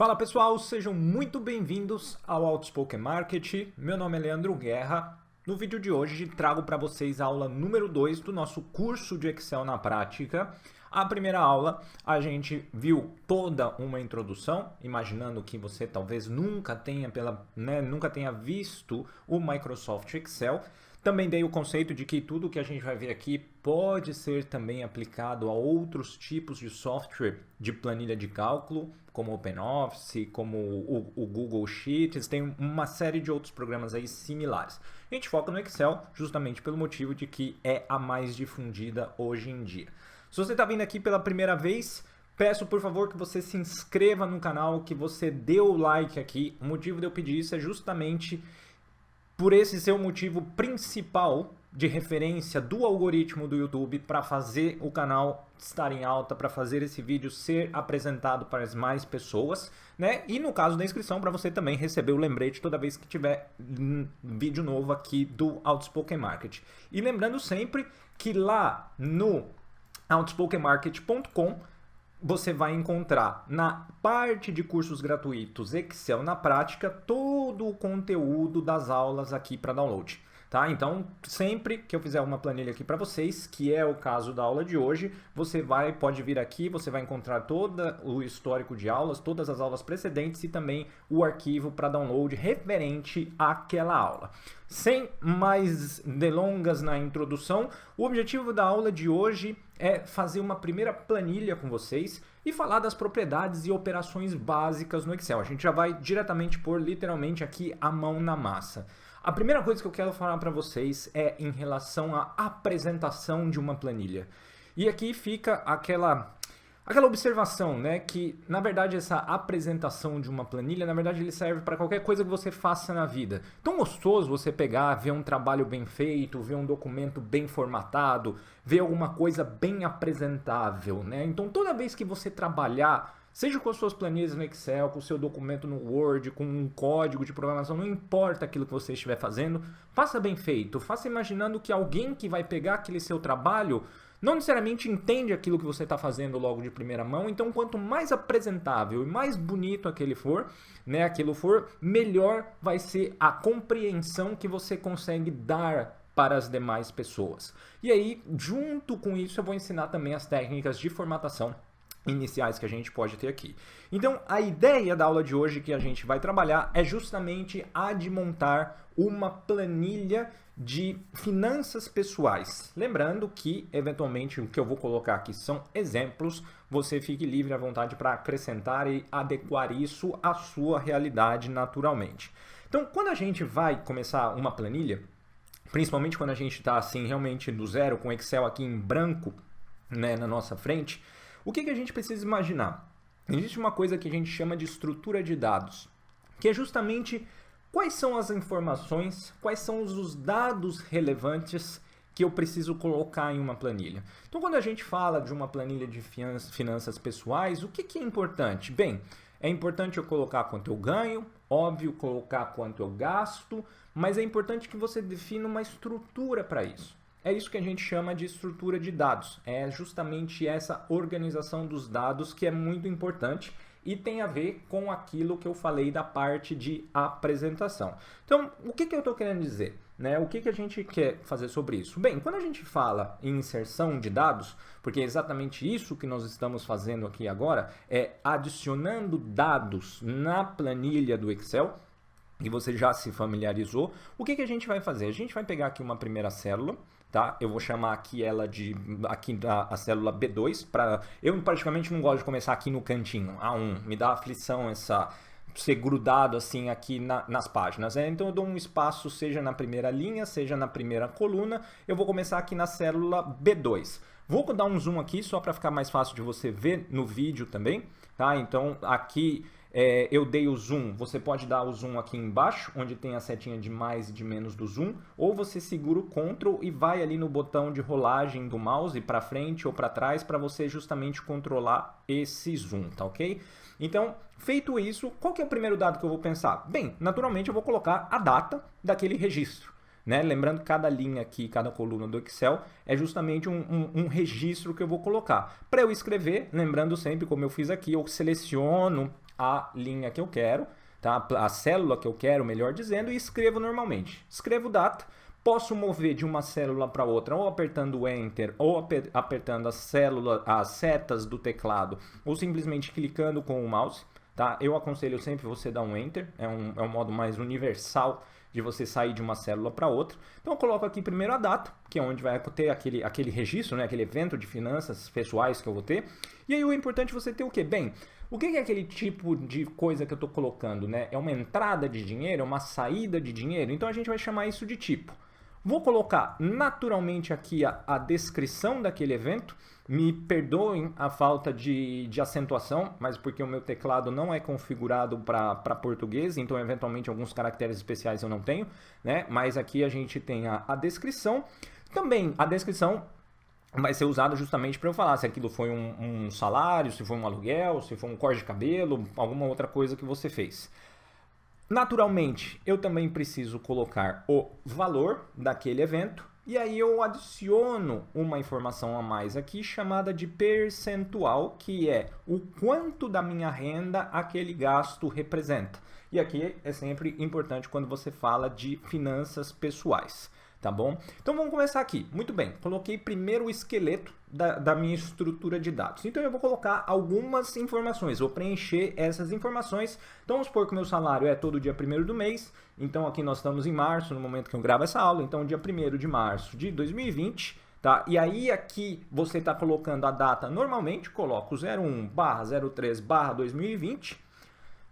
Fala pessoal, sejam muito bem-vindos ao Outspoken Market. Meu nome é Leandro Guerra. No vídeo de hoje trago para vocês a aula número 2 do nosso curso de Excel na prática. A primeira aula a gente viu toda uma introdução, imaginando que você talvez nunca tenha visto o Microsoft Excel. Também dei o conceito de que tudo que a gente vai ver aqui pode ser também aplicado a outros tipos de software de planilha de cálculo, como o OpenOffice, como o Google Sheets, tem uma série de outros programas aí similares. A gente foca no Excel justamente pelo motivo de que é a mais difundida hoje em dia. Se você está vindo aqui pela primeira vez, peço por favor que você se inscreva no canal, que você dê o like aqui. O motivo de eu pedir isso é justamente por esse ser o motivo principal de referência do algoritmo do YouTube para fazer o canal estar em alta, para fazer esse vídeo ser apresentado para as mais pessoas, né? E no caso da inscrição, para você também receber o lembrete toda vez que tiver vídeo novo aqui do Outspoken Market. E lembrando sempre que lá no outspokenmarket.com você vai encontrar na parte de cursos gratuitos Excel na prática todo o conteúdo das aulas aqui para download. Tá? Então, sempre que eu fizer uma planilha aqui para vocês, que é o caso da aula de hoje, você pode vir aqui, você vai encontrar todo o histórico de aulas, todas as aulas precedentes e também o arquivo para download referente àquela aula. Sem mais delongas na introdução, o objetivo da aula de hoje é fazer uma primeira planilha com vocês e falar das propriedades e operações básicas no Excel. A gente já vai diretamente pôr literalmente aqui a mão na massa. A primeira coisa que eu quero falar para vocês é em relação à apresentação de uma planilha. E aqui fica aquela observação, né, que na verdade essa apresentação de uma planilha, na verdade ele serve para qualquer coisa que você faça na vida. Tão gostoso você pegar, ver um trabalho bem feito, ver um documento bem formatado, ver alguma coisa bem apresentável, né? Então toda vez que você trabalhar, seja com as suas planilhas no Excel, com o seu documento no Word, com um código de programação, não importa aquilo que você estiver fazendo, faça bem feito, faça imaginando que alguém que vai pegar aquele seu trabalho não necessariamente entende aquilo que você está fazendo logo de primeira mão, então quanto mais apresentável e mais bonito aquilo for, melhor vai ser a compreensão que você consegue dar para as demais pessoas. E aí, junto com isso, eu vou ensinar também as técnicas de formatação iniciais que a gente pode ter aqui. Então, a ideia da aula de hoje que a gente vai trabalhar é justamente a de montar uma planilha de finanças pessoais. Lembrando que, eventualmente, o que eu vou colocar aqui são exemplos, você fique livre à vontade para acrescentar e adequar isso à sua realidade naturalmente. Então, quando a gente vai começar uma planilha, principalmente quando a gente está assim realmente do zero, com o Excel aqui em branco, né, na nossa frente, o que a gente precisa imaginar? Existe uma coisa que a gente chama de estrutura de dados, que é justamente quais são as informações, quais são os dados relevantes que eu preciso colocar em uma planilha. Então, quando a gente fala de uma planilha de finanças pessoais, o que é importante? Bem, é importante eu colocar quanto eu ganho, óbvio, colocar quanto eu gasto, mas é importante que você defina uma estrutura para isso. É isso que a gente chama de estrutura de dados. É justamente essa organização dos dados que é muito importante e tem a ver com aquilo que eu falei da parte de apresentação. Então, o que eu estou querendo dizer? Né? O que a gente quer fazer sobre isso? Bem, quando a gente fala em inserção de dados, porque é exatamente isso que nós estamos fazendo aqui agora, é adicionando dados na planilha do Excel, e você já se familiarizou, o que a gente vai fazer? A gente vai pegar aqui uma primeira célula, tá? Eu vou chamar aqui ela de a célula B2, eu praticamente não gosto de começar aqui no cantinho, A1, me dá aflição ser grudado assim aqui nas páginas, né? Então eu dou um espaço, seja na primeira linha, seja na primeira coluna, eu vou começar aqui na célula B2. Vou dar um zoom aqui só para ficar mais fácil de você ver no vídeo também, tá? Então aqui eu dei o zoom, você pode dar o zoom aqui embaixo, onde tem a setinha de mais e de menos do zoom, ou você segura o Ctrl e vai ali no botão de rolagem do mouse para frente ou para trás para você justamente controlar esse zoom, tá ok? Então, feito isso, qual que é o primeiro dado que eu vou pensar? Bem, naturalmente eu vou colocar a data daquele registro. Né? Lembrando que cada linha aqui, cada coluna do Excel é justamente um registro que eu vou colocar. Para eu escrever, lembrando sempre como eu fiz aqui, eu seleciono a linha que eu quero, tá? A célula que eu quero, melhor dizendo, e escrevo normalmente. Escrevo data, posso mover de uma célula para outra, ou apertando o Enter, ou apertando as setas do teclado, ou simplesmente clicando com o mouse. Tá? Eu aconselho sempre você dar um Enter, é um modo mais universal de você sair de uma célula para outra. Então eu coloco aqui primeiro a data, que é onde vai ter aquele registro, né? Aquele evento de finanças pessoais que eu vou ter. E aí o importante é você ter o quê? Bem, o que é aquele tipo de coisa que eu estou colocando? Né? É uma entrada de dinheiro? É uma saída de dinheiro? Então a gente vai chamar isso de tipo. Vou colocar naturalmente aqui a descrição daquele evento. Me perdoem a falta de acentuação, mas porque o meu teclado não é configurado para português, então eventualmente alguns caracteres especiais eu não tenho, né? Mas aqui a gente tem a descrição. Também a descrição vai ser usada justamente para eu falar se aquilo foi um salário, se foi um aluguel, se foi um corte de cabelo, alguma outra coisa que você fez. Naturalmente, eu também preciso colocar o valor daquele evento. E aí eu adiciono uma informação a mais aqui chamada de percentual, que é o quanto da minha renda aquele gasto representa. E aqui é sempre importante quando você fala de finanças pessoais, tá bom? Então vamos começar aqui. Muito bem, coloquei primeiro o esqueleto da minha estrutura de dados. Então eu vou colocar algumas informações, vou preencher essas informações. Então vamos supor que o meu salário é todo dia 1º do mês. Então aqui nós estamos em março, no momento que eu gravo essa aula. Então dia 1º de março de 2020, tá? E aí aqui você está colocando a data normalmente, coloco 01/03/2020,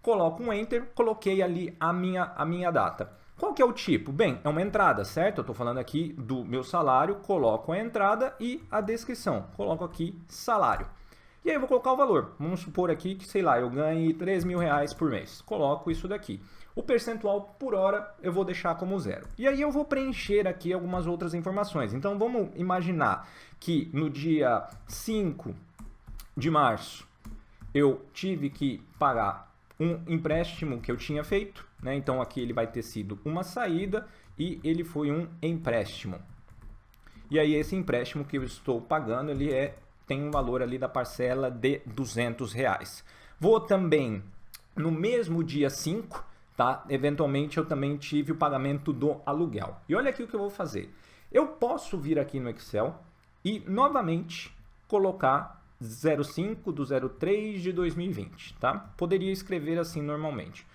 coloco um Enter, coloquei ali a minha data. Qual que é o tipo? Bem, é uma entrada, certo? Eu estou falando aqui do meu salário, coloco a entrada e a descrição. Coloco aqui salário. E aí eu vou colocar o valor. Vamos supor aqui que, sei lá, eu ganhe R$3.000 por mês. Coloco isso daqui. O percentual por hora eu vou deixar como 0. E aí eu vou preencher aqui algumas outras informações. Então vamos imaginar que no dia 5 de março eu tive que pagar um empréstimo que eu tinha feito, né? Então aqui ele vai ter sido uma saída e ele foi um empréstimo. E aí esse empréstimo que eu estou pagando, ele tem um valor ali da parcela de R$200. Vou também, no mesmo dia 5, tá? Eventualmente eu também tive o pagamento do aluguel. E olha aqui o que eu vou fazer. Eu posso vir aqui no Excel e novamente colocar 05/03 de 2020, tá? Poderia escrever assim normalmente.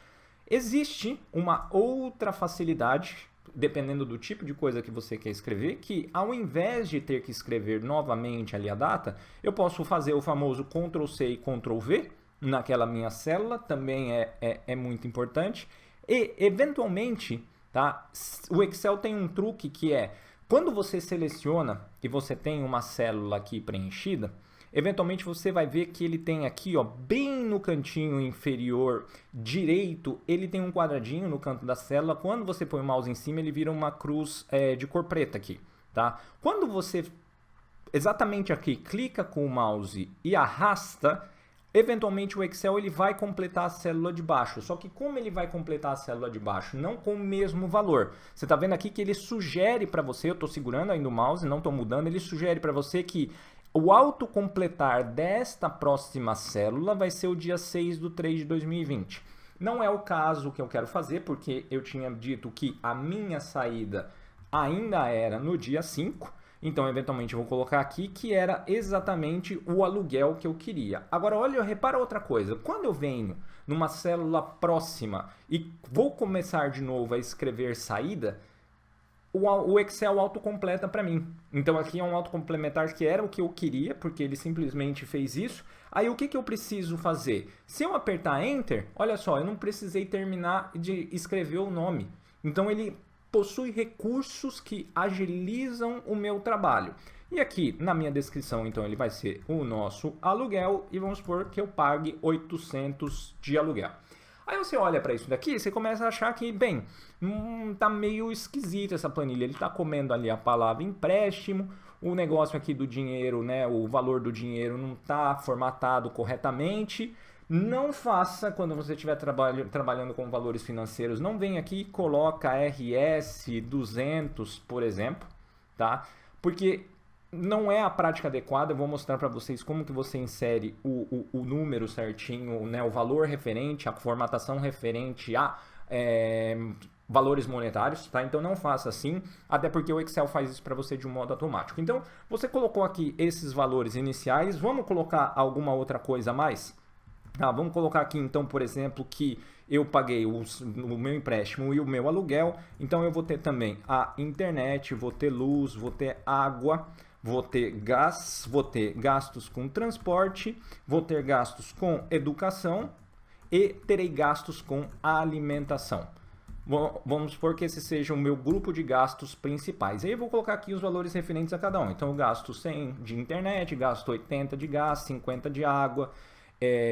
Existe uma outra facilidade, dependendo do tipo de coisa que você quer escrever, que ao invés de ter que escrever novamente ali a data, eu posso fazer o famoso Ctrl+C e Ctrl+V naquela minha célula, também é muito importante. E, eventualmente, tá? O Excel tem um truque que é, quando você seleciona e você tem uma célula aqui preenchida, eventualmente você vai ver que ele tem aqui, ó, bem no cantinho inferior direito, ele tem um quadradinho no canto da célula. Quando você põe o mouse em cima, ele vira uma cruz de cor preta aqui, tá? Quando você, exatamente aqui, clica com o mouse e arrasta, eventualmente o Excel ele vai completar a célula de baixo. Só que como ele vai completar a célula de baixo? Não com o mesmo valor. Você está vendo aqui que ele sugere para você, eu estou segurando ainda o mouse, não estou mudando, ele sugere para você que o autocompletar desta próxima célula vai ser o dia 6/3 de 2020. Não é o caso que eu quero fazer, porque eu tinha dito que a minha saída ainda era no dia 5. Então, eventualmente, eu vou colocar aqui que era exatamente o aluguel que eu queria. Agora, olha, repara outra coisa. Quando eu venho numa célula próxima e vou começar de novo a escrever saída, o Excel autocompleta para mim. Então aqui é um autocomplementar que era o que eu queria, porque ele simplesmente fez isso. Aí o que eu preciso fazer? Se eu apertar Enter, olha só, eu não precisei terminar de escrever o nome. Então ele possui recursos que agilizam o meu trabalho. E aqui na minha descrição, então, ele vai ser o nosso aluguel e vamos supor que eu pague 800 de aluguel. Aí você olha para isso daqui e você começa a achar que, bem, tá meio esquisito essa planilha. Ele tá comendo ali a palavra empréstimo, o negócio aqui do dinheiro, né, o valor do dinheiro não tá formatado corretamente. Não faça quando você estiver trabalhando com valores financeiros. Não vem aqui e coloca RS 200, por exemplo, tá? Porque não é a prática adequada. Eu vou mostrar para vocês como que você insere o número certinho, né, o valor referente, a formatação referente a valores monetários, tá? Então não faça assim, até porque o Excel faz isso para você de um modo automático. Então você colocou aqui esses valores iniciais, vamos colocar alguma outra coisa a mais? Tá, vamos colocar aqui então, por exemplo, que eu paguei o meu empréstimo e o meu aluguel, então eu vou ter também a internet, vou ter luz, vou ter água, vou ter gás, vou ter gastos com transporte, vou ter gastos com educação e terei gastos com alimentação. Vamos supor que esse seja o meu grupo de gastos principais. Aí eu vou colocar aqui os valores referentes a cada um. Então eu gasto 100 de internet, gasto 80 de gás, 50 de água,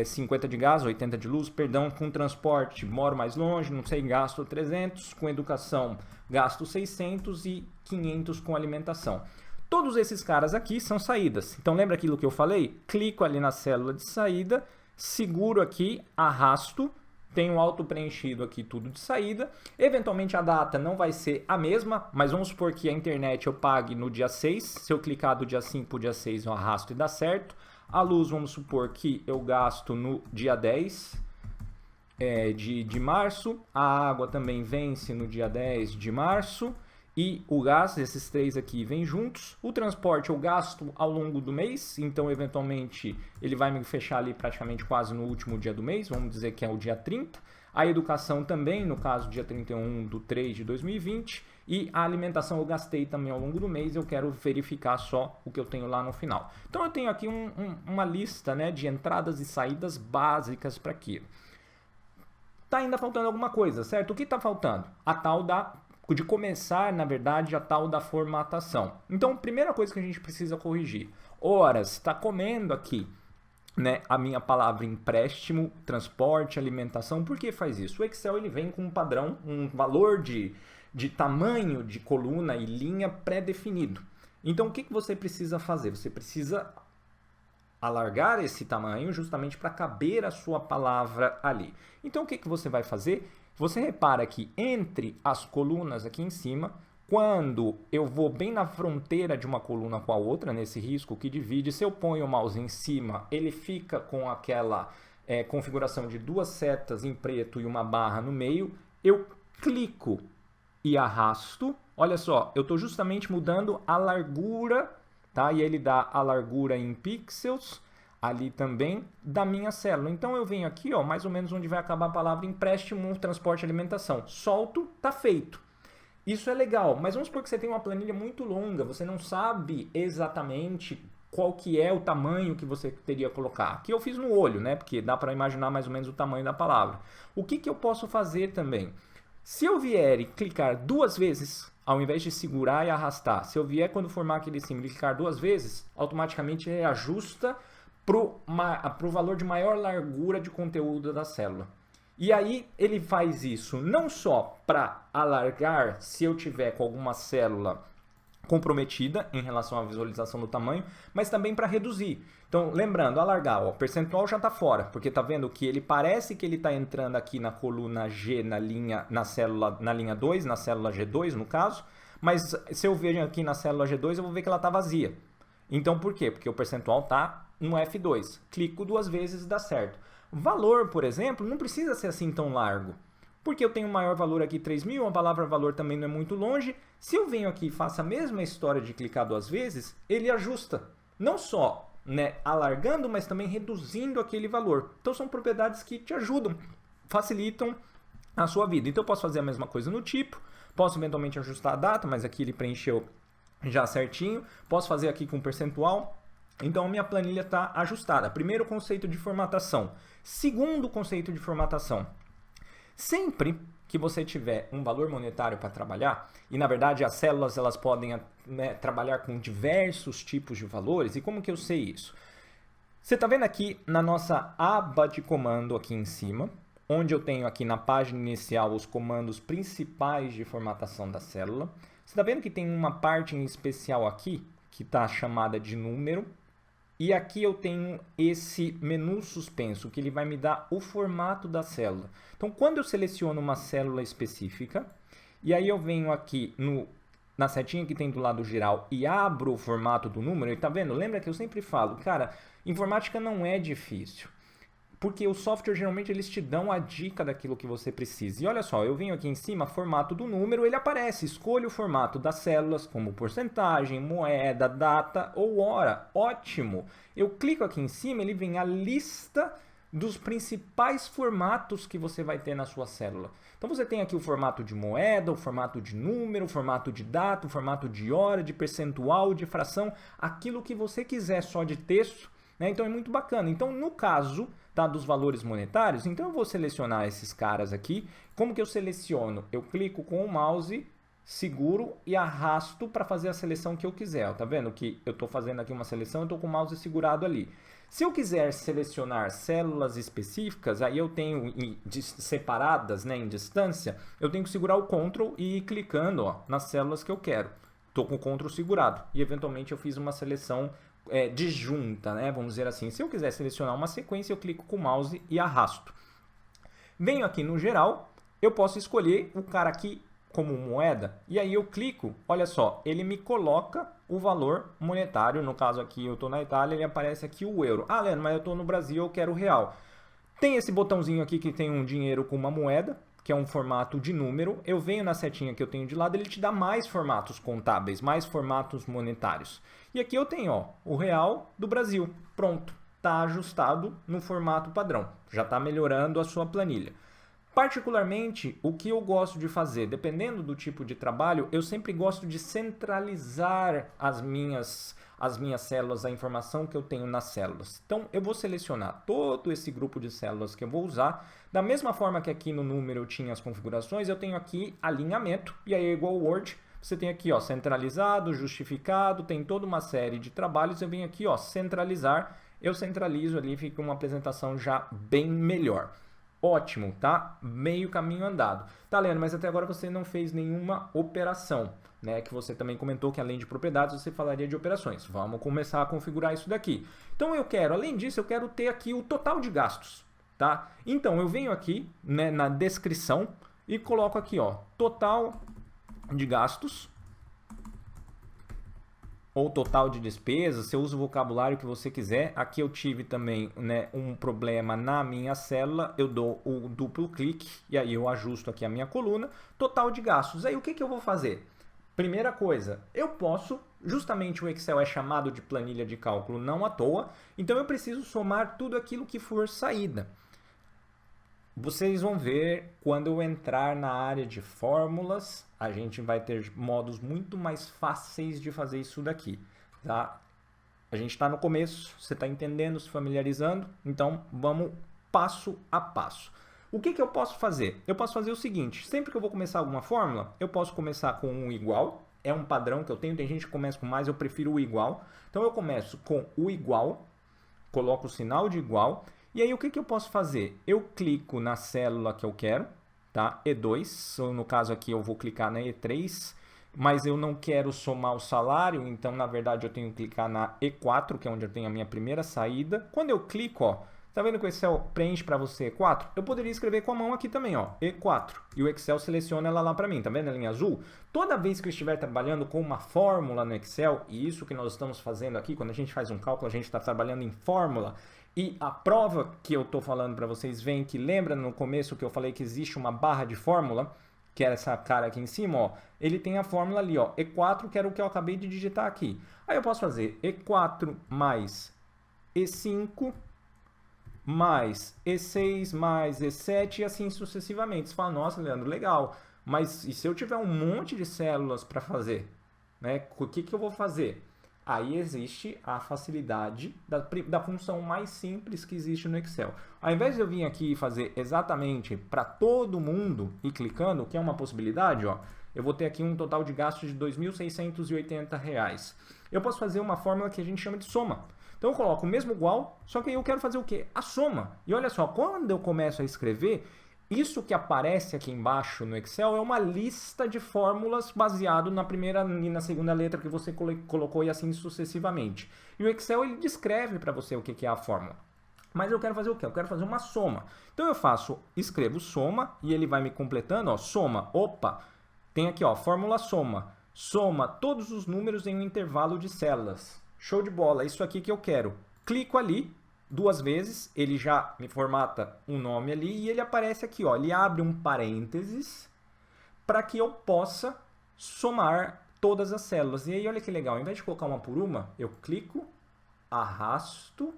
50 de gás, 80 de luz, perdão, com transporte, moro mais longe, não sei, gasto 300, com educação, gasto 600 e 500 com alimentação. Todos esses caras aqui são saídas. Então lembra aquilo que eu falei? Clico ali na célula de saída, seguro aqui, arrasto, tenho auto preenchido aqui tudo de saída. Eventualmente a data não vai ser a mesma, mas vamos supor que a internet eu pague no dia 6. Se eu clicar do dia 5 para o dia 6 eu arrasto e dá certo. A luz, vamos supor que eu gasto no dia 10 de março. A água também vence no dia 10 de março. E o gás, esses três aqui vêm juntos. O transporte eu gasto ao longo do mês, então eventualmente ele vai me fechar ali praticamente quase no último dia do mês, vamos dizer que é o dia 30. A educação também, no caso dia 31/3 de 2020. E a alimentação eu gastei também ao longo do mês, eu quero verificar só o que eu tenho lá no final. Então eu tenho aqui uma lista, né, de entradas e saídas básicas para aquilo. Tá ainda faltando alguma coisa, certo? O que está faltando? A tal de começar, na verdade, a tal da formatação. Então, primeira coisa que a gente precisa corrigir. Horas, está comendo aqui, né, a minha palavra empréstimo, transporte, alimentação. Por que faz isso? O Excel ele vem com um padrão, um valor de tamanho de coluna e linha pré-definido. Então, o que você precisa fazer? Você precisa alargar esse tamanho justamente para caber a sua palavra ali. Então, o que você vai fazer? Você repara que entre as colunas aqui em cima, quando eu vou bem na fronteira de uma coluna com a outra, nesse risco que divide, se eu ponho o mouse em cima, ele fica com aquela configuração de duas setas em preto e uma barra no meio. Eu clico e arrasto. Olha só, eu estou justamente mudando a largura, tá? E ele dá a largura em pixels ali também da minha célula. Então eu venho aqui, ó, mais ou menos onde vai acabar a palavra empréstimo, transporte e alimentação. Solto, tá feito. Isso é legal, mas vamos supor que você tem uma planilha muito longa, você não sabe exatamente qual que é o tamanho que você teria que colocar. Aqui eu fiz no olho, né? Porque dá para imaginar mais ou menos o tamanho da palavra. O que eu posso fazer também? Se eu vier e clicar duas vezes, ao invés de segurar e arrastar, se eu vier quando formar aquele símbolo e clicar duas vezes, automaticamente ele ajusta para o valor de maior largura de conteúdo da célula. E aí ele faz isso não só para alargar se eu tiver com alguma célula comprometida em relação à visualização do tamanho, mas também para reduzir. Então, lembrando, alargar, o percentual já está fora, porque está vendo que ele parece que ele está entrando aqui na coluna G, na linha 2, na célula G2 no caso, mas se eu vejo aqui na célula G2, eu vou ver que ela está vazia. Então, por quê? Porque o percentual está no F2. Clico duas vezes e dá certo. Valor, por exemplo, não precisa ser assim tão largo. Porque eu tenho um maior valor aqui, 3.000, a palavra valor também não é muito longe. Se eu venho aqui e faço a mesma história de clicar duas vezes, ele ajusta. Não só, né, alargando, mas também reduzindo aquele valor. Então são propriedades que te ajudam, facilitam a sua vida. Então eu posso fazer a mesma coisa no tipo, posso eventualmente ajustar a data, mas aqui ele preencheu já certinho. Posso fazer aqui com percentual. Então, a minha planilha está ajustada. Primeiro conceito de formatação. Segundo conceito de formatação. Sempre que você tiver um valor monetário para trabalhar, e na verdade as células elas podem, né, trabalhar com diversos tipos de valores, e como que eu sei isso? Você está vendo aqui na nossa aba de comando aqui em cima, onde eu tenho aqui na página inicial os comandos principais de formatação da célula. Você está vendo que tem uma parte em especial aqui, que está chamada de número. E aqui eu tenho esse menu suspenso, que ele vai me dar o formato da célula. Então, quando eu seleciono uma célula específica, e aí eu venho aqui na setinha que tem do lado geral e abro o formato do número, e tá vendo? Lembra que eu sempre falo, cara, informática não é difícil. Porque o software, geralmente, eles te dão a dica daquilo que você precisa. E olha só, eu venho aqui em cima, formato do número, ele aparece. Escolha o formato das células, como porcentagem, moeda, data ou hora. Ótimo! Eu clico aqui em cima, ele vem a lista dos principais formatos que você vai ter na sua célula. Então você tem aqui o formato de moeda, o formato de número, o formato de data, o formato de hora, de percentual, de fração, aquilo que você quiser só de texto, né? Então é muito bacana. Então, no caso, tá, dos valores monetários, então eu vou selecionar esses caras aqui. Como que eu seleciono? Eu clico com o mouse, seguro e arrasto para fazer a seleção que eu quiser. Ó, tá vendo que eu estou fazendo aqui uma seleção, eu estou com o mouse segurado ali. Se eu quiser selecionar células específicas, aí eu tenho separadas, né, em distância, eu tenho que segurar o Ctrl e ir clicando, ó, nas células que eu quero. Estou com o Ctrl segurado e eventualmente eu fiz uma seleção disjunta, né? Vamos dizer assim. Se eu quiser selecionar uma sequência, eu clico com o mouse e arrasto. Venho aqui no geral, eu posso escolher o cara aqui como moeda, e aí eu clico, olha só, ele me coloca o valor monetário. No caso aqui eu estou na Itália, ele aparece aqui o euro. Ah, Leandro, mas eu estou no Brasil, eu quero o real. Tem esse botãozinho aqui que tem um dinheiro com uma moeda, que é um formato de número. Eu venho na setinha que eu tenho de lado, ele te dá mais formatos contábeis, mais formatos monetários. E aqui eu tenho, ó, o real do Brasil. Pronto, está ajustado no formato padrão. Já está melhorando a sua planilha. Particularmente, o que eu gosto de fazer, dependendo do tipo de trabalho, eu sempre gosto de centralizar as minhas células, a informação que eu tenho nas células. Então, eu vou selecionar todo esse grupo de células que eu vou usar. Da mesma forma que aqui no número eu tinha as configurações, eu tenho aqui alinhamento, e aí é igual ao Word. Você tem aqui, ó, centralizado, justificado, tem toda uma série de trabalhos. Eu venho aqui, ó, centralizar, eu centralizo ali, fica uma apresentação já bem melhor. Ótimo, tá? Meio caminho andado. Tá, Leandro, mas até agora você não fez nenhuma operação, né? Que você também comentou que além de propriedades você falaria de operações. Vamos começar a configurar isso daqui. Então eu quero, além disso, eu quero ter aqui o total de gastos, tá? Então eu venho aqui, né, na descrição e coloco aqui, ó, total de gastos ou total de despesas. Você usa o vocabulário que você quiser. Aqui eu tive também, né, um problema na minha célula, eu dou o duplo clique e aí eu ajusto aqui a minha coluna, total de gastos. Aí o que eu vou fazer? Primeira coisa, eu posso, justamente o Excel é chamado de planilha de cálculo não à toa, então eu preciso somar tudo aquilo que for saída. Vocês vão ver quando eu entrar na área de fórmulas, a gente vai ter modos muito mais fáceis de fazer isso daqui, tá? A gente está no começo, você está entendendo, se familiarizando, então vamos passo a passo. O que eu posso fazer? Eu posso fazer o seguinte, sempre que eu vou começar alguma fórmula, eu posso começar com um igual, é um padrão que eu tenho, tem gente que começa com mais, eu prefiro o igual. Então eu começo com o igual, coloco o sinal de igual. E aí o que eu posso fazer? Eu clico na célula que eu quero, tá? E2, ou no caso aqui eu vou clicar na E3, mas eu não quero somar o salário, então na verdade eu tenho que clicar na E4, que é onde eu tenho a minha primeira saída. Quando eu clico, ó, tá vendo que o Excel preenche para você E4? Eu poderia escrever com a mão aqui também, ó, E4, e o Excel seleciona ela lá para mim, tá vendo a linha azul? Toda vez que eu estiver trabalhando com uma fórmula no Excel, e isso que nós estamos fazendo aqui, quando a gente faz um cálculo, a gente está trabalhando em fórmula. E a prova que eu estou falando para vocês vem que lembra no começo que eu falei que existe uma barra de fórmula, que é essa cara aqui em cima, ó, ele tem a fórmula ali, ó, E4, que era o que eu acabei de digitar aqui. Aí eu posso fazer E4 mais E5 mais E6 mais E7 e assim sucessivamente. Você fala, nossa, Leandro, legal, mas e se eu tiver um monte de células para fazer? Né? O que eu vou fazer? Aí existe a facilidade da função mais simples que existe no Excel. Ao invés de eu vir aqui e fazer exatamente para todo mundo e clicando, que é uma possibilidade, ó, eu vou ter aqui um total de gastos de R$ 2.680. Eu posso fazer uma fórmula que a gente chama de soma. Então eu coloco o mesmo igual, só que aí eu quero fazer o quê? A soma. E olha só, quando eu começo a escrever, isso que aparece aqui embaixo no Excel é uma lista de fórmulas baseado na primeira e na segunda letra que você colocou e assim sucessivamente. E o Excel ele descreve para você o que é a fórmula. Mas eu quero fazer o quê? Eu quero fazer uma soma. Então eu escrevo soma e ele vai me completando, ó, soma. Opa, tem aqui, ó, fórmula soma. soma todos os números em um intervalo de células. Show de bola, isso aqui que eu quero. Clico ali 2 vezes, ele já me formata um nome ali e ele aparece aqui, ó, ele abre um parênteses para que eu possa somar todas as células. E aí, olha que legal, ao invés de colocar uma por uma, eu clico, arrasto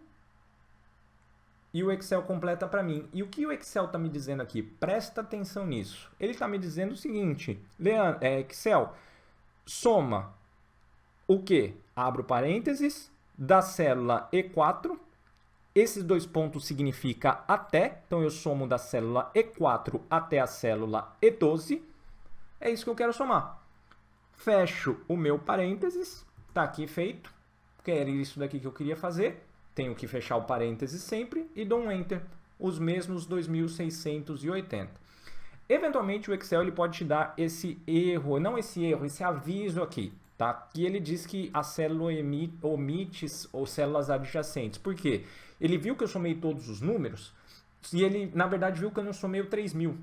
e o Excel completa para mim. E o que o Excel está me dizendo aqui? Presta atenção nisso. Ele está me dizendo o seguinte, Excel, soma o quê? Abro parênteses, da célula E4, esses 2 pontos significa até, então eu somo da célula E4 até a célula E12, é isso que eu quero somar. Fecho o meu parênteses, está aqui feito, que era isso daqui que eu queria fazer, tenho que fechar o parênteses sempre e dou um Enter, os mesmos 2.680. Eventualmente o Excel ele pode te dar esse erro, não esse erro, esse aviso aqui, tá? Que ele diz que a célula omite ou células adjacentes. Por quê? Ele viu que eu somei todos os números e ele, na verdade, viu que eu não somei o 3.000.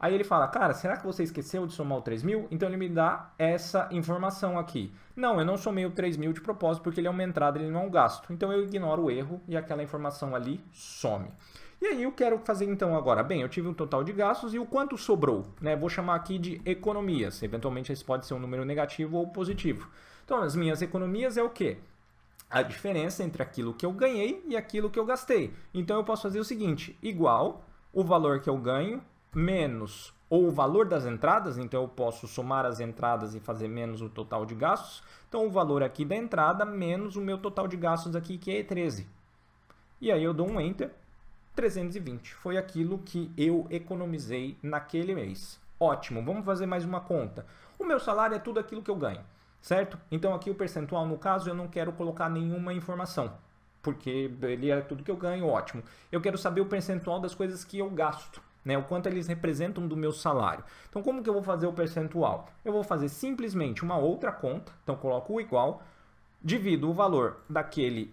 Aí ele fala, cara, será que você esqueceu de somar o 3.000? Então ele me dá essa informação aqui. Não, eu não somei o 3.000 de propósito porque ele é uma entrada, ele não é um gasto. Então eu ignoro o erro e aquela informação ali some. E aí eu quero fazer então agora, bem, eu tive um total de gastos e o quanto sobrou, né? Vou chamar aqui de economias, eventualmente esse pode ser um número negativo ou positivo. Então as minhas economias é o quê? A diferença entre aquilo que eu ganhei e aquilo que eu gastei. Então eu posso fazer o seguinte, igual o valor que eu ganho menos ou o valor das entradas, então eu posso somar as entradas e fazer menos o total de gastos. Então o valor aqui da entrada menos o meu total de gastos aqui que é 13. E aí eu dou um Enter. 320 foi aquilo que eu economizei naquele mês. Ótimo, vamos fazer mais uma conta. O meu salário é tudo aquilo que eu ganho, certo? Então aqui o percentual, no caso, eu não quero colocar nenhuma informação, porque ele é tudo que eu ganho, ótimo. Eu quero saber o percentual das coisas que eu gasto, né? O quanto eles representam do meu salário. Então como que eu vou fazer o percentual? Eu vou fazer simplesmente uma outra conta, então coloco o igual, divido o valor daquele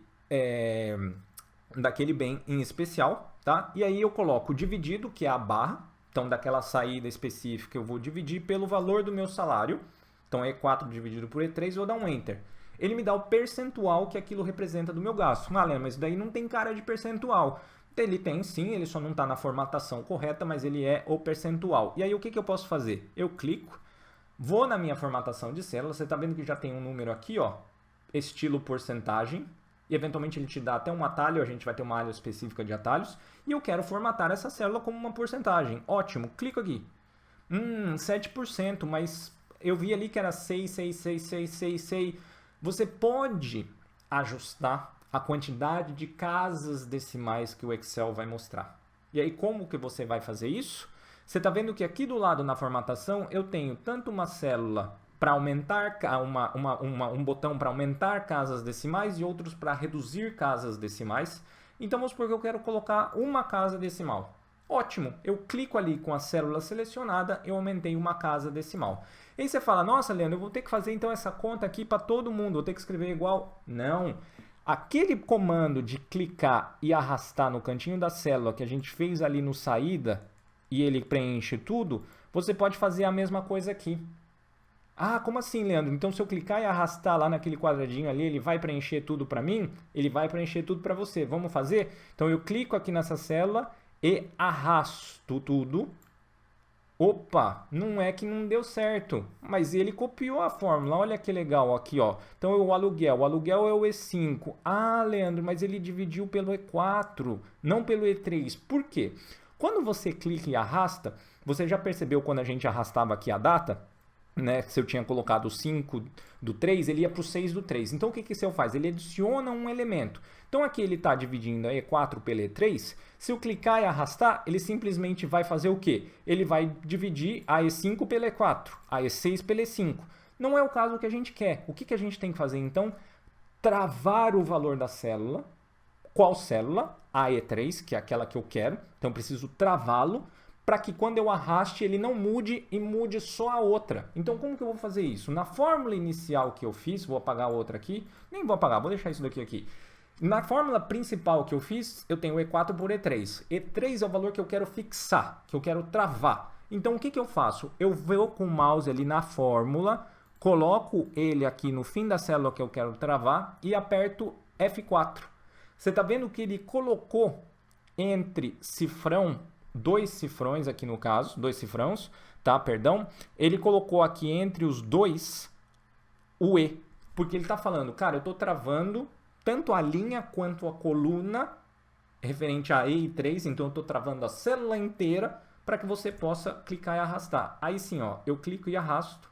bem em especial, tá? E aí eu coloco dividido, que é a barra, então daquela saída específica eu vou dividir pelo valor do meu salário, então E4 dividido por E3, eu vou dar um Enter. Ele me dá o percentual que aquilo representa do meu gasto. Ah, Leandro, mas daí não tem cara de percentual. Ele tem sim, ele só não está na formatação correta, mas ele é o percentual. E aí o que eu posso fazer? Eu clico, vou na minha formatação de célula, você está vendo que já tem um número aqui, ó, estilo porcentagem, e eventualmente ele te dá até um atalho, a gente vai ter uma área específica de atalhos, e eu quero formatar essa célula como uma porcentagem. Ótimo, clico aqui. 7%, mas eu vi ali que era 6, 6, 6, 6, 6, 6. Você pode ajustar a quantidade de casas decimais que o Excel vai mostrar. E aí como que você vai fazer isso? Você está vendo que aqui do lado na formatação eu tenho tanto uma célula para aumentar, um botão para aumentar casas decimais e outros para reduzir casas decimais. Então vamos supor que eu quero colocar uma casa decimal. Ótimo, eu clico ali com a célula selecionada, eu aumentei uma casa decimal. E aí você fala, nossa Leandro, eu vou ter que fazer então essa conta aqui para todo mundo, vou ter que escrever igual? Não. Aquele comando de clicar e arrastar no cantinho da célula que a gente fez ali no saída e ele preenche tudo, você pode fazer a mesma coisa aqui. Ah, como assim, Leandro? Então, se eu clicar e arrastar lá naquele quadradinho ali, ele vai preencher tudo para mim? Ele vai preencher tudo para você. Vamos fazer? Então, eu clico aqui nessa célula e arrasto tudo. Opa, não é que não deu certo, mas ele copiou a fórmula. Olha que legal aqui, ó. Então, o aluguel é o E5. Ah, Leandro, mas ele dividiu pelo E4, não pelo E3. Por quê? Quando você clica e arrasta, você já percebeu quando a gente arrastava aqui a data? Né, se eu tinha colocado o 5 do 3, ele ia para o 6 do 3. Então, o que o Excel faz? Ele adiciona um elemento. Então, aqui ele está dividindo a E4 pelo E3. Se eu clicar e arrastar, ele simplesmente vai fazer o quê? Ele vai dividir a E5 pelo E4, a E6 pelo E5. Não é o caso que a gente quer. O que a gente tem que fazer, então? Travar o valor da célula. Qual célula? A E3, que é aquela que eu quero. Então, eu preciso travá-lo, para que quando eu arraste ele não mude e mude só a outra. Então como que eu vou fazer isso? Na fórmula inicial que eu fiz, vou apagar a outra aqui, nem vou apagar, vou deixar isso daqui aqui. Na fórmula principal que eu fiz, eu tenho E4 por E3. E3 é o valor que eu quero fixar, que eu quero travar. Então o que eu faço? Eu vou com o mouse ali na fórmula, coloco ele aqui no fim da célula que eu quero travar e aperto F4. Você está vendo que ele colocou entre cifrão, 2 cifrões aqui no caso, 2 cifrãos, tá? Perdão. Ele colocou aqui entre os dois o E, porque ele está falando, cara, eu estou travando tanto a linha quanto a coluna referente a E e 3, então eu estou travando a célula inteira para que você possa clicar e arrastar. Aí sim, ó, eu clico e arrasto.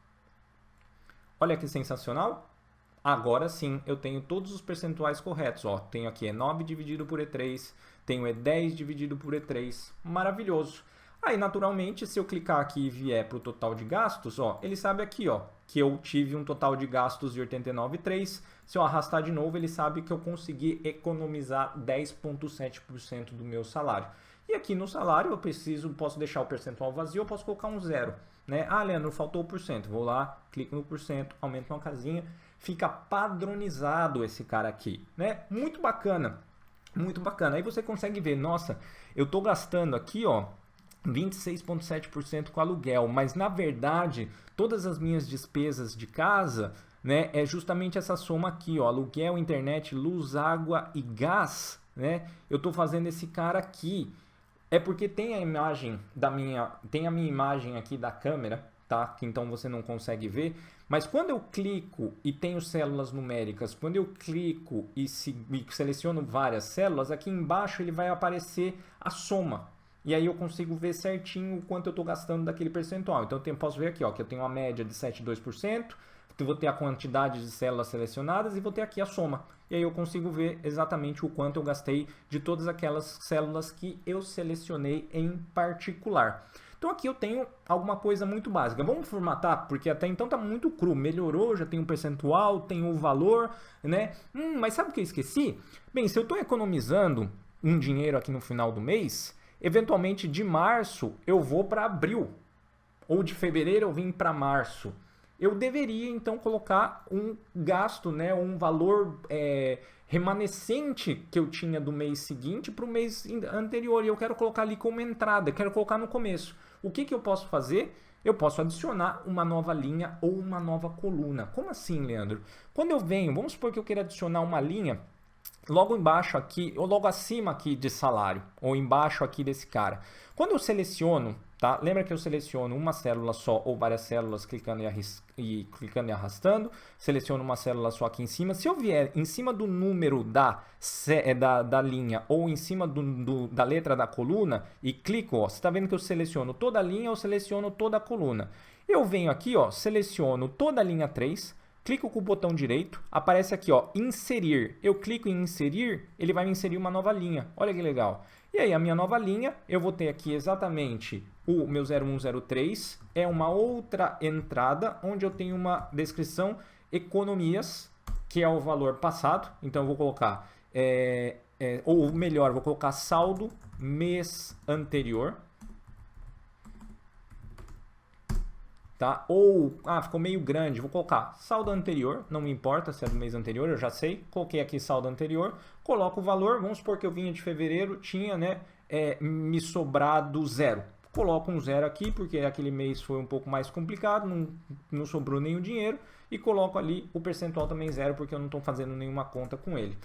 Olha que sensacional. Agora sim, eu tenho todos os percentuais corretos. Ó, tenho aqui E9 dividido por E3, tenho E10 dividido por E3. Maravilhoso. Aí, naturalmente, se eu clicar aqui e vier para o total de gastos, ó, ele sabe aqui, ó, que eu tive um total de gastos de 89,3. Se eu arrastar de novo, ele sabe que eu consegui economizar 10,7% do meu salário. E aqui no salário eu posso deixar o percentual vazio, eu posso colocar um 0. Né? Ah, Leandro, faltou o porcento. Vou lá, clico no porcento, aumento uma casinha. Fica padronizado esse cara aqui. Né? Muito bacana. Muito bacana. Aí você consegue ver, nossa, eu estou gastando aqui, ó, 26,7% com aluguel, mas na verdade todas as minhas despesas de casa, né, é justamente essa soma aqui, ó, aluguel, internet, luz, água e gás, né? Eu estou fazendo esse cara aqui, é porque tem a imagem tem a minha imagem aqui da câmera, tá? Que então você não consegue ver, mas quando eu clico e tenho células numéricas, quando eu clico e seleciono várias células, aqui embaixo ele vai aparecer a soma. E aí eu consigo ver certinho o quanto eu estou gastando daquele percentual. Então eu posso ver aqui, ó, que eu tenho uma média de 7,2%, vou ter a quantidade de células selecionadas e vou ter aqui a soma. E aí eu consigo ver exatamente o quanto eu gastei de todas aquelas células que eu selecionei em particular. Então aqui eu tenho alguma coisa muito básica. Vamos formatar, porque até então está muito cru. Melhorou, já tem um percentual, tem o valor, né? Mas sabe o que eu esqueci? Bem, se eu estou economizando um dinheiro aqui no final do mês, eventualmente de março eu vou para abril, ou de fevereiro eu vim para março. Eu deveria então colocar um gasto, né, um valor remanescente que eu tinha do mês seguinte para o mês anterior. E eu quero colocar ali como entrada, quero colocar no começo. O que eu posso fazer? Eu posso adicionar uma nova linha ou uma nova coluna. Como assim, Leandro? Quando eu venho, vamos supor que eu queira adicionar uma linha logo embaixo aqui, ou logo acima aqui de salário, ou embaixo aqui desse cara. Quando eu seleciono, tá? Lembra que eu seleciono uma célula só ou várias células clicando e arrastando, seleciono uma célula só aqui em cima. Se eu vier em cima do número da linha ou em cima da letra da coluna e clico, ó, você está vendo que eu seleciono toda a linha ou seleciono toda a coluna. Eu venho aqui, ó, seleciono toda a linha 3, clico com o botão direito, aparece aqui, ó, inserir. Eu clico em inserir, ele vai me inserir uma nova linha. Olha que legal. E aí, a minha nova linha, eu vou ter aqui exatamente o meu 0103, é uma outra entrada, onde eu tenho uma descrição economias, que é o valor passado. Então, eu vou colocar, ou melhor, vou colocar saldo mês anterior. Tá? Ou, ficou meio grande, vou colocar saldo anterior, não me importa se é do mês anterior, eu já sei, coloquei aqui saldo anterior, coloco o valor, vamos supor que eu vinha de fevereiro, tinha, né, me sobrado 0. Coloco um 0 aqui, porque aquele mês foi um pouco mais complicado, não sobrou nenhum dinheiro, e coloco ali o percentual também 0, porque eu não estou fazendo nenhuma conta com ele.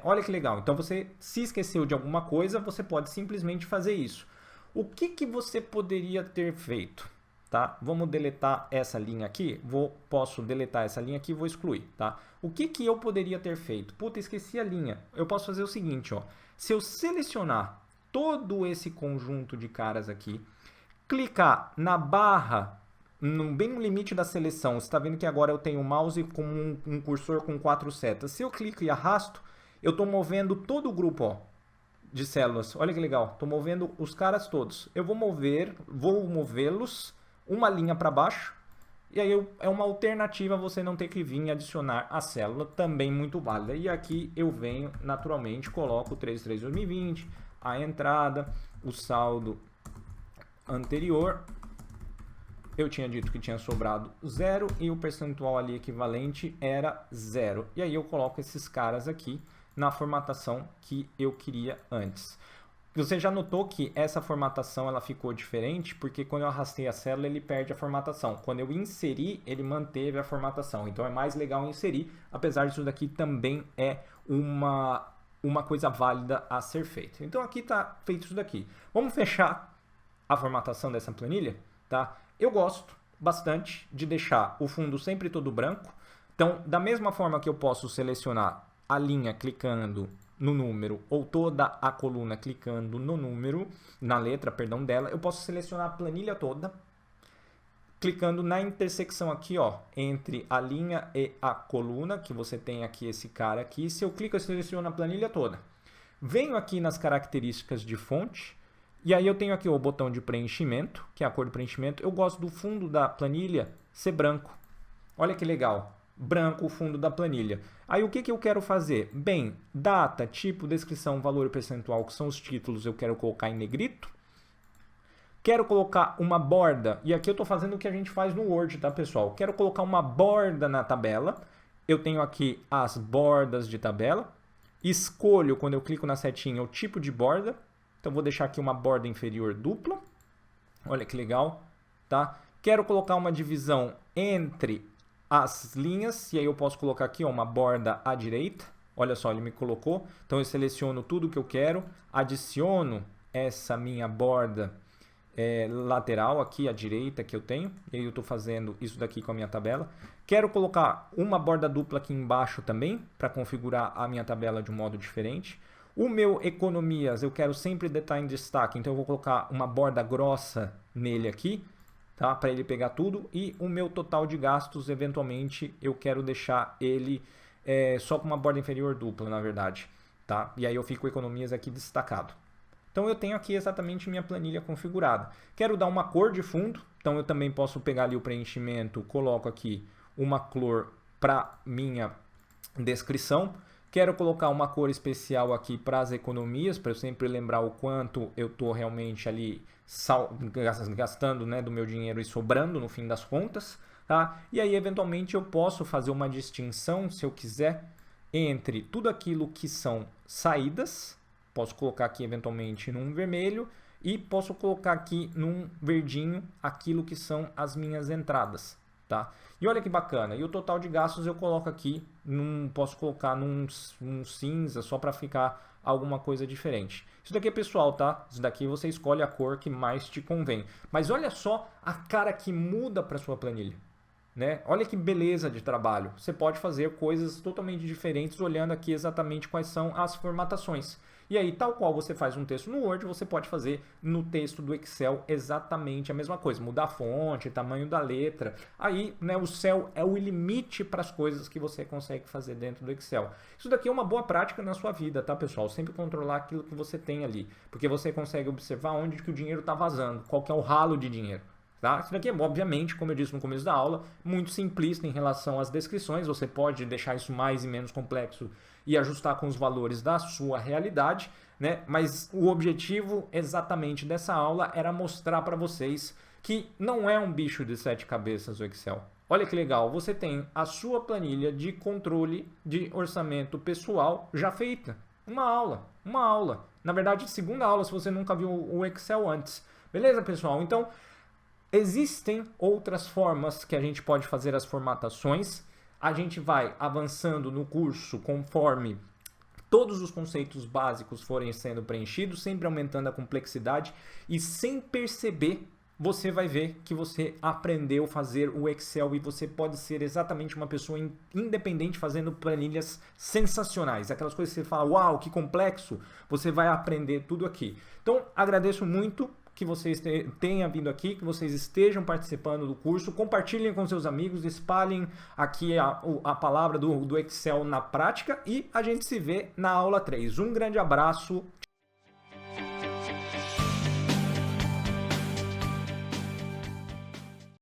Olha que legal, então você se esqueceu de alguma coisa, você pode simplesmente fazer isso. O que você poderia ter feito? Tá? Vamos deletar essa linha aqui, posso deletar essa linha aqui e vou excluir, tá? O que eu poderia ter feito? Puta, esqueci a linha. Eu posso fazer o seguinte, ó. Se eu selecionar todo esse conjunto de caras aqui, clicar na barra, bem no limite da seleção, você está vendo que agora eu tenho o mouse com um cursor com 4 setas. Se eu clico e arrasto, eu estou movendo todo o grupo, ó, de células. Olha que legal, estou movendo os caras todos. Eu vou movê-los uma linha para baixo, e aí é uma alternativa você não ter que vir adicionar a célula, também muito válida. E aqui eu venho, naturalmente, coloco o 3/3/2020, a entrada, o saldo anterior, eu tinha dito que tinha sobrado 0, e o percentual ali equivalente era 0. E aí eu coloco esses caras aqui na formatação que eu queria antes. Você já notou que essa formatação ela ficou diferente, porque quando eu arrastei a célula ele perde a formatação. Quando eu inseri, ele manteve a formatação. Então é mais legal inserir, apesar disso daqui também é uma coisa válida a ser feita. Então aqui está feito isso daqui. Vamos fechar a formatação dessa planilha, tá? Eu gosto bastante de deixar o fundo sempre todo branco. Então, da mesma forma que eu posso selecionar a linha clicando no número ou toda a coluna clicando no número, na letra, perdão, dela, eu posso selecionar a planilha toda clicando na intersecção aqui, ó, entre a linha e a coluna, que você tem aqui esse cara aqui. Se eu clico, eu seleciono a planilha toda. Venho aqui nas características de fonte, e aí eu tenho aqui o botão de preenchimento, que é a cor de preenchimento. Eu gosto do fundo da planilha ser branco. Olha que legal. Branco o fundo da planilha. Aí o que eu quero fazer? Bem, data, tipo, descrição, valor e percentual, que são os títulos, eu quero colocar em negrito. Quero colocar uma borda, e aqui eu estou fazendo o que a gente faz no Word, tá, pessoal? Quero colocar uma borda na tabela. Eu tenho aqui as bordas de tabela. Escolho, quando eu clico na setinha, o tipo de borda. Então, vou deixar aqui uma borda inferior dupla. Olha que legal, tá? Quero colocar uma divisão entre as linhas, e aí eu posso colocar aqui ó, uma borda à direita. Olha só, ele me colocou. Então, eu seleciono tudo que eu quero, adiciono essa minha borda lateral aqui à direita que eu tenho, e aí eu estou fazendo isso daqui com a minha tabela. Quero colocar uma borda dupla aqui embaixo também, para configurar a minha tabela de um modo diferente. O meu economias, eu quero sempre estar em destaque, então eu vou colocar uma borda grossa nele aqui, tá? Para ele pegar tudo. E o meu total de gastos, eventualmente, eu quero deixar ele só com uma borda inferior dupla, na verdade, tá? E aí eu fico economias aqui destacado. Então eu tenho aqui exatamente minha planilha configurada. Quero dar uma cor de fundo, então eu também posso pegar ali o preenchimento, coloco aqui uma cor para minha descrição. Quero colocar uma cor especial aqui para as economias, para eu sempre lembrar o quanto eu estou realmente ali gastando, né, do meu dinheiro e sobrando no fim das contas. Tá? E aí, eventualmente, eu posso fazer uma distinção, se eu quiser, entre tudo aquilo que são saídas. Posso colocar aqui, eventualmente, num vermelho. E posso colocar aqui num verdinho aquilo que são as minhas entradas. Tá? E olha que bacana, e o total de gastos eu coloco aqui, posso colocar num cinza só para ficar alguma coisa diferente. Isso daqui é pessoal, tá? Isso daqui você escolhe a cor que mais te convém. Mas olha só a cara que muda para sua planilha, né? Olha que beleza de trabalho. Você pode fazer coisas totalmente diferentes olhando aqui exatamente quais são as formatações. E aí, tal qual você faz um texto no Word, você pode fazer no texto do Excel exatamente a mesma coisa. Mudar a fonte, tamanho da letra. Aí, né, o céu é o limite para as coisas que você consegue fazer dentro do Excel. Isso daqui é uma boa prática na sua vida, tá, pessoal? Sempre controlar aquilo que você tem ali. Porque você consegue observar onde que o dinheiro está vazando, qual que é o ralo de dinheiro. Tá? Isso daqui é, obviamente, como eu disse no começo da aula, muito simplista em relação às descrições. Você pode deixar isso mais e menos complexo e ajustar com os valores da sua realidade, né? Mas o objetivo exatamente dessa aula era mostrar para vocês que não é um bicho de 7 cabeças o Excel. Olha que legal, você tem a sua planilha de controle de orçamento pessoal já feita. Uma aula. Na verdade, segunda aula, se você nunca viu o Excel antes. Beleza, pessoal? Então, existem outras formas que a gente pode fazer as formatações. A gente vai avançando no curso conforme todos os conceitos básicos forem sendo preenchidos, sempre aumentando a complexidade e sem perceber, você vai ver que você aprendeu a fazer o Excel e você pode ser exatamente uma pessoa independente fazendo planilhas sensacionais. Aquelas coisas que você fala, uau, que complexo, você vai aprender tudo aqui. Então, agradeço muito que vocês tenham vindo aqui, que vocês estejam participando do curso, compartilhem com seus amigos, espalhem aqui a palavra do Excel na prática e a gente se vê na aula 3. Um grande abraço, tchau!